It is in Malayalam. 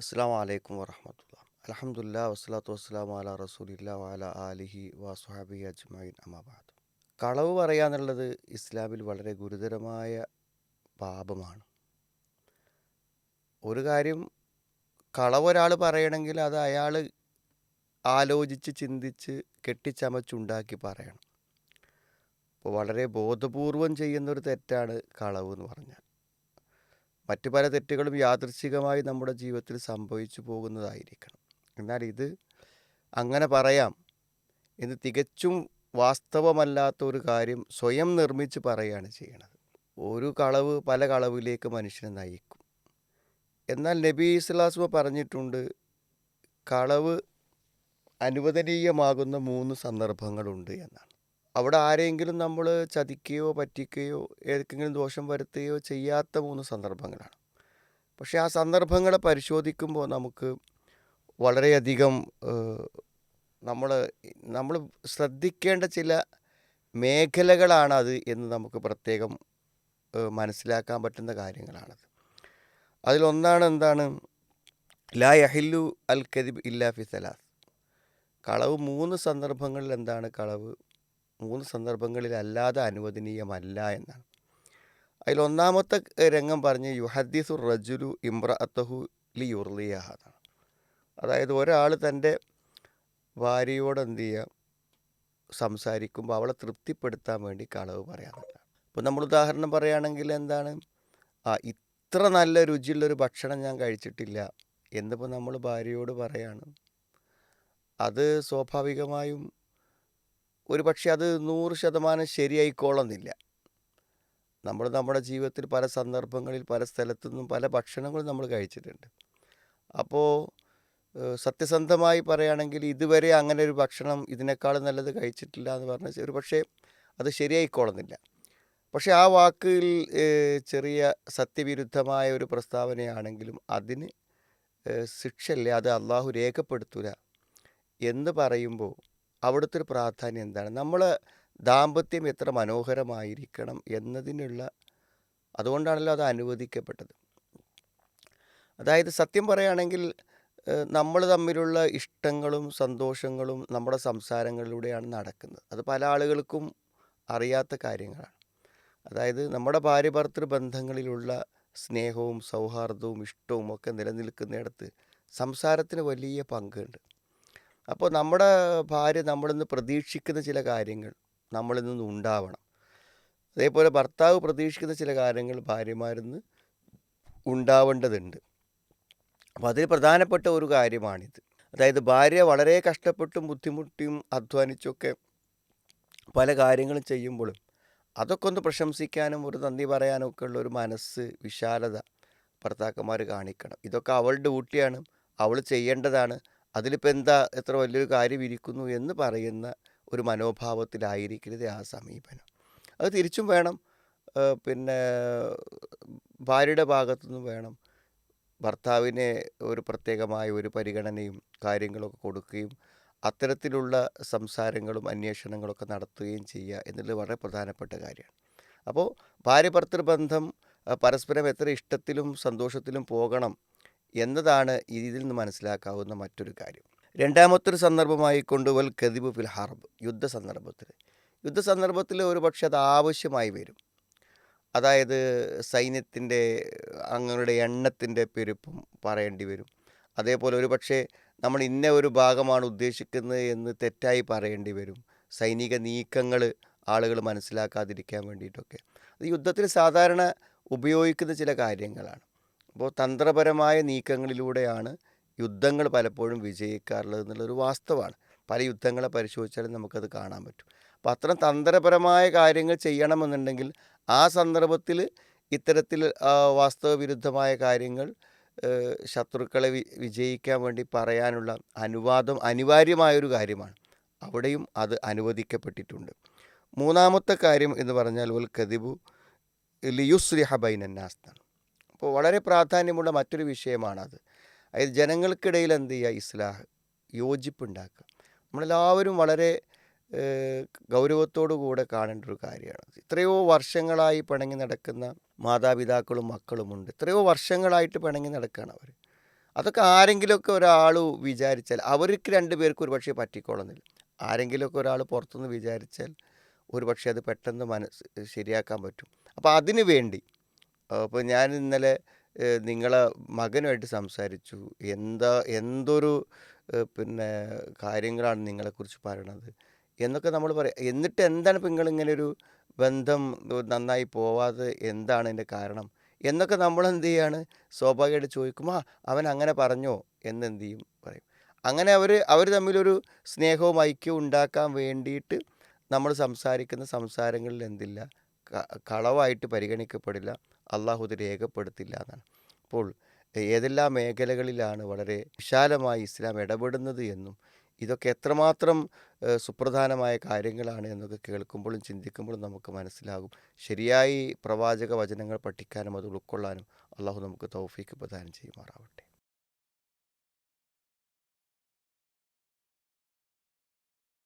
അസ്സാം വലൈക്കും വറഹമത്തുള്ള. അൽഹംദുലില്ലാ വസ്സലാത്തു വസ്സലാമു അലാ റസൂലില്ലാ വഅല ആലിഹി വസ്വഹബിഹി അജ്മഈൻ അമ്മാ ബഅദ്. കളവ് പറയാന്നുള്ളത് ഇസ്ലാമിൽ വളരെ ഗുരുതരമായ പാപമാണ്. ഒരു കാര്യം കളവ് ഒരാൾ പറയണമെങ്കിൽ അത് അയാൾ ആലോചിച്ച് ചിന്തിച്ച് കെട്ടിച്ചമച്ചുണ്ടാക്കി പറയണം. അപ്പോൾ വളരെ ബോധപൂർവം ചെയ്യുന്നൊരു തെറ്റാണ് കളവ് എന്ന് പറഞ്ഞാൽ. മറ്റു പല തെറ്റുകളും യാദൃച്ഛികമായി നമ്മുടെ ജീവിതത്തിൽ സംഭവിച്ചു പോകുന്നതായിരിക്കണം. എന്നാൽ ഇത് അങ്ങനെ പറയാം എന്ന് തികച്ചും വാസ്തവമല്ലാത്ത ഒരു കാര്യം സ്വയം നിർമ്മിച്ച് പറയുകയാണ് ചെയ്യണത്. ഒരു കളവ് പല കളവിലേക്ക് മനുഷ്യനെ നയിക്കും. എന്നാൽ നബി സ്വല്ലല്ലാഹു പറഞ്ഞിട്ടുണ്ട്, കളവ് അനുവദനീയമാകുന്ന 3 സന്ദർഭങ്ങളുണ്ട് എന്നാണ്. അവിടെ ആരെങ്കിലും നമ്മൾ ചതിക്കുകയോ പറ്റിക്കുകയോ ഏതെങ്കിലും ദോഷം വരുത്തുകയോ ചെയ്യാത്ത 3 സന്ദർഭങ്ങളാണ്. പക്ഷേ ആ സന്ദർഭങ്ങളെ പരിശോധിക്കുമ്പോൾ നമുക്ക് വളരെയധികം നമ്മൾ നമ്മൾ ശ്രദ്ധിക്കേണ്ട ചില മേഖലകളാണത് എന്ന് നമുക്ക് പ്രത്യേകം മനസ്സിലാക്കാൻ പറ്റുന്ന കാര്യങ്ങളാണത്. അതിലൊന്നാണ് എന്താണ്, ലാ യഹില്ലു അൽ കദിബ് ഇല്ലാ ഫി സലാസ്. കളവ് 3 സന്ദർഭങ്ങളിൽ എന്താണ് കളവ് 3 സന്ദർഭങ്ങളിലല്ലാതെ അനുവദനീയമല്ല എന്നാണ്. അതിലൊന്നാമത്തെ രംഗം പറഞ്ഞ് യുഹദ്ദിസു റജുലു ഇംറഅത്തഹു ലി യുർലിയഹ എന്നാണ്. അതായത് ഒരാൾ തൻ്റെ ഭാര്യയോട് എന്ത് ചെയ്യുക, സംസാരിക്കുമ്പോൾ അവളെ തൃപ്തിപ്പെടുത്താൻ വേണ്ടി കളവ് പറയാറുണ്ട്. ഇപ്പോൾ നമ്മൾ ഉദാഹരണം പറയുകയാണെങ്കിൽ എന്താണ്, ഇത്ര നല്ല രുചിയുള്ളൊരു ഭക്ഷണം ഞാൻ കഴിച്ചിട്ടില്ല എന്നിപ്പോൾ നമ്മൾ ഭാര്യയോട് പറയാണ്. അത് സ്വാഭാവികമായും ഒരു പക്ഷേ അത് 100% ശരിയായിക്കോളുന്നില്ല. നമ്മൾ നമ്മുടെ ജീവിതത്തിൽ പല സന്ദർഭങ്ങളിൽ പല സ്ഥലത്തു നിന്നും പല ഭക്ഷണങ്ങളും നമ്മൾ കഴിച്ചിട്ടുണ്ട്. അപ്പോൾ സത്യസന്ധമായി പറയുകയാണെങ്കിൽ ഇതുവരെ അങ്ങനെ ഒരു ഭക്ഷണം ഇതിനേക്കാളും നല്ലത് കഴിച്ചിട്ടില്ല എന്ന് പറഞ്ഞാൽ ഒരു പക്ഷേ അത് ശരിയായിക്കോളുന്നില്ല. പക്ഷേ ആ വാക്കിൽ ചെറിയ സത്യവിരുദ്ധമായ ഒരു പ്രസ്താവനയാണെങ്കിലും അതിന് ശിക്ഷയില്ല, അത് അള്ളാഹു രേഖപ്പെടുത്തൂല എന്ന് പറയുമ്പോൾ അവിടുത്തെ ഒരു പ്രാധാന്യം എന്താണ്, നമ്മൾ ദാമ്പത്യം എത്ര മനോഹരമായിരിക്കണം എന്നതിനുള്ള, അതുകൊണ്ടാണല്ലോ അത് അനുവദിക്കപ്പെട്ടത്. അതായത് സത്യം പറയുകയാണെങ്കിൽ നമ്മൾ തമ്മിലുള്ള ഇഷ്ടങ്ങളും സന്തോഷങ്ങളും നമ്മുടെ സംസാരങ്ങളിലൂടെയാണ് നടക്കുന്നത്. അത് പല ആളുകൾക്കും അറിയാത്ത കാര്യങ്ങളാണ്. അതായത് നമ്മുടെ ഭാര്യ ഭർത്തൃ ബന്ധങ്ങളിലുള്ള സ്നേഹവും സൗഹാർദ്ദവും ഇഷ്ടവും ഒക്കെ നിലനിൽക്കുന്നിടത്ത് സംസാരത്തിന് വലിയ പങ്കുണ്ട്. അപ്പോൾ നമ്മുടെ ഭാര്യ നമ്മളിൽ നിന്ന് പ്രതീക്ഷിക്കുന്ന ചില കാര്യങ്ങൾ നമ്മളിൽ നിന്ന് ഉണ്ടാവണം. അതേപോലെ ഭർത്താവ് പ്രതീക്ഷിക്കുന്ന ചില കാര്യങ്ങൾ ഭാര്യമാരിൽ നിന്ന് ഉണ്ടാവേണ്ടതുണ്ട്. അപ്പോൾ അതിൽ പ്രധാനപ്പെട്ട ഒരു കാര്യമാണിത്. അതായത് ഭാര്യ വളരെ കഷ്ടപ്പെട്ടും ബുദ്ധിമുട്ടിയും അധ്വാനിച്ചൊക്കെ പല കാര്യങ്ങളും ചെയ്യുമ്പോഴും അതൊക്കെ ഒന്ന് പ്രശംസിക്കാനും ഒരു നന്ദി പറയാനും ഒക്കെ ഉള്ള ഒരു മനസ്സ്, വിശാലത ഭർത്താക്കന്മാർ കാണിക്കണം. ഇതൊക്കെ അവളുടെ ഡ്യൂട്ടിയാണ്, അവൾ ചെയ്യേണ്ടതാണ്, അതിലിപ്പോൾ എന്താ എത്ര വലിയൊരു കാര്യം ഇരിക്കുന്നു എന്ന് പറയുന്ന ഒരു മനോഭാവത്തിലായിരിക്കരുത് ആ സമീപനം. അത് തിരിച്ചും വേണം. പിന്നെ ഭാര്യയുടെ ഭാഗത്തുനിന്നും വേണം ഭർത്താവിനെ ഒരു പ്രത്യേകമായ ഒരു പരിഗണനയും കാര്യങ്ങളൊക്കെ കൊടുക്കുകയും അത്തരത്തിലുള്ള സംസാരങ്ങളും അന്വേഷണങ്ങളൊക്കെ നടത്തുകയും ചെയ്യുക എന്നുള്ളത് വളരെ പ്രധാനപ്പെട്ട കാര്യമാണ്. അപ്പോൾ ഭാര്യ ഭർത്തൃ ബന്ധം പരസ്പരം എത്ര ഇഷ്ടത്തിലും സന്തോഷത്തിലും പോകണം എന്നതാണ് ഇതിൽ നിന്ന് മനസ്സിലാക്കാവുന്ന മറ്റൊരു കാര്യം. രണ്ടാമത്തൊരു സന്ദർഭമായി കൊണ്ടുവൽ കദിബ് ഫിൽ ഹർബ്, യുദ്ധസന്ദർഭത്തിൽ ഒരു പക്ഷെ അത് ആവശ്യമായി വരും. അതായത് സൈന്യത്തിൻ്റെ അംഗങ്ങളുടെ എണ്ണത്തിൻ്റെ പെരുപ്പം പറയേണ്ടി വരും. അതേപോലെ ഒരു പക്ഷേ നമ്മൾ ഇന്ന ഒരു ഭാഗമാണ് ഉദ്ദേശിക്കുന്നത് എന്ന് തെറ്റായി പറയേണ്ടി വരും. സൈനിക നീക്കങ്ങൾ ആളുകൾ മനസ്സിലാക്കാതിരിക്കാൻ വേണ്ടിയിട്ടൊക്കെ അത് യുദ്ധത്തിൽ സാധാരണ ഉപയോഗിക്കുന്ന ചില കാര്യങ്ങളാണ്. അപ്പോൾ തന്ത്രപരമായ നീക്കങ്ങളിലൂടെയാണ് യുദ്ധങ്ങൾ പലപ്പോഴും വിജയിക്കാറുള്ളത് എന്നുള്ളൊരു വാസ്തവമാണ്. പല യുദ്ധങ്ങളെ പരിശോധിച്ചാലും നമുക്കത് കാണാൻ പറ്റും. അപ്പോൾ അത്തരം തന്ത്രപരമായ കാര്യങ്ങൾ ചെയ്യണമെന്നുണ്ടെങ്കിൽ ആ സന്ദർഭത്തിൽ ഇത്തരത്തിൽ വാസ്തവവിരുദ്ധമായ കാര്യങ്ങൾ ശത്രുക്കളെ വിജയിക്കാൻ വേണ്ടി പറയാനുള്ള അനുവാദം അനിവാര്യമായൊരു കാര്യമാണ്. അവിടെയും അത് അനുവദിക്കപ്പെട്ടിട്ടുണ്ട്. മൂന്നാമത്തെ കാര്യം എന്ന് പറഞ്ഞാൽ വൽ കദിബു ലിയുസ്ലിഹ ബൈനന്നാസ് എന്നാണ്. അപ്പോൾ വളരെ പ്രാധാന്യമുള്ള മറ്റൊരു വിഷയമാണത്. അതായത് ജനങ്ങൾക്കിടയിൽ എന്ത് ചെയ്യുക, ഇസ്ലാഹ്, യോജിപ്പുണ്ടാക്കുക. നമ്മളെല്ലാവരും വളരെ ഗൗരവത്തോടു കൂടെ കാണേണ്ട ഒരു കാര്യമാണ്. എത്രയോ വർഷങ്ങളായി പിണങ്ങി നടക്കുന്ന മാതാപിതാക്കളും മക്കളുമുണ്ട്. എത്രയോ വർഷങ്ങളായിട്ട് പിണങ്ങി നടക്കുകയാണ് അവർ. അതൊക്കെ ആരെങ്കിലുമൊക്കെ ഒരാൾ വിചാരിച്ചാൽ അവർക്ക് 2 പേർക്കും ഒരുപക്ഷേ പറ്റിക്കോളന്നില്ല. ആരെങ്കിലുമൊക്കെ ഒരാൾ പുറത്തുനിന്ന് വിചാരിച്ചാൽ ഒരുപക്ഷേ അത് പെട്ടെന്ന് ശരിയാക്കാൻ പറ്റും. അപ്പോൾ അതിനു വേണ്ടി അപ്പോൾ ഞാൻ ഇന്നലെ നിങ്ങളെ മകനുമായിട്ട് സംസാരിച്ചു. എന്തൊരു പിന്നെ കാര്യങ്ങളാണ് നിങ്ങളെക്കുറിച്ച് പറയണത് എന്നൊക്കെ നമ്മൾ പറയാം. എന്നിട്ട് എന്താണ് ഇപ്പം നിങ്ങളിങ്ങനെ ഒരു ബന്ധം നന്നായി പോവാതെ എന്താണ് അതിൻ്റെ കാരണം എന്നൊക്കെ നമ്മളെന്ത് ചെയ്യാണ് സ്വാഭാവികമായിട്ട് ചോദിക്കും. അവൻ അങ്ങനെ പറഞ്ഞോ എന്നെന്ത് ചെയ്യും പറയും. അങ്ങനെ അവർ തമ്മിലൊരു സ്നേഹവും ഐക്യവും ഉണ്ടാക്കാൻ വേണ്ടിയിട്ട് നമ്മൾ സംസാരിക്കുന്ന സംസാരങ്ങളിൽ എന്തില്ല കളവായിട്ട് പരിഗണിക്കപ്പെടില്ല. അള്ളാഹു ഇത് രേഖപ്പെടുത്തില്ല എന്നാണ്. അപ്പോൾ ഏതെല്ലാം മേഖലകളിലാണ് വളരെ വിശാലമായി ഇസ്ലാം ഇടപെടുന്നത് എന്നും ഇതൊക്കെ എത്രമാത്രം സുപ്രധാനമായ കാര്യങ്ങളാണ് എന്നൊക്കെ കേൾക്കുമ്പോഴും ചിന്തിക്കുമ്പോഴും നമുക്ക് മനസ്സിലാകും. ശരിയായി പ്രവാചക വചനങ്ങൾ പഠിക്കാനും അത് ഉൾക്കൊള്ളാനും അള്ളാഹു നമുക്ക് തൗഫീക്ക് പ്രദാനം ചെയ്യുമാറാവട്ടെ.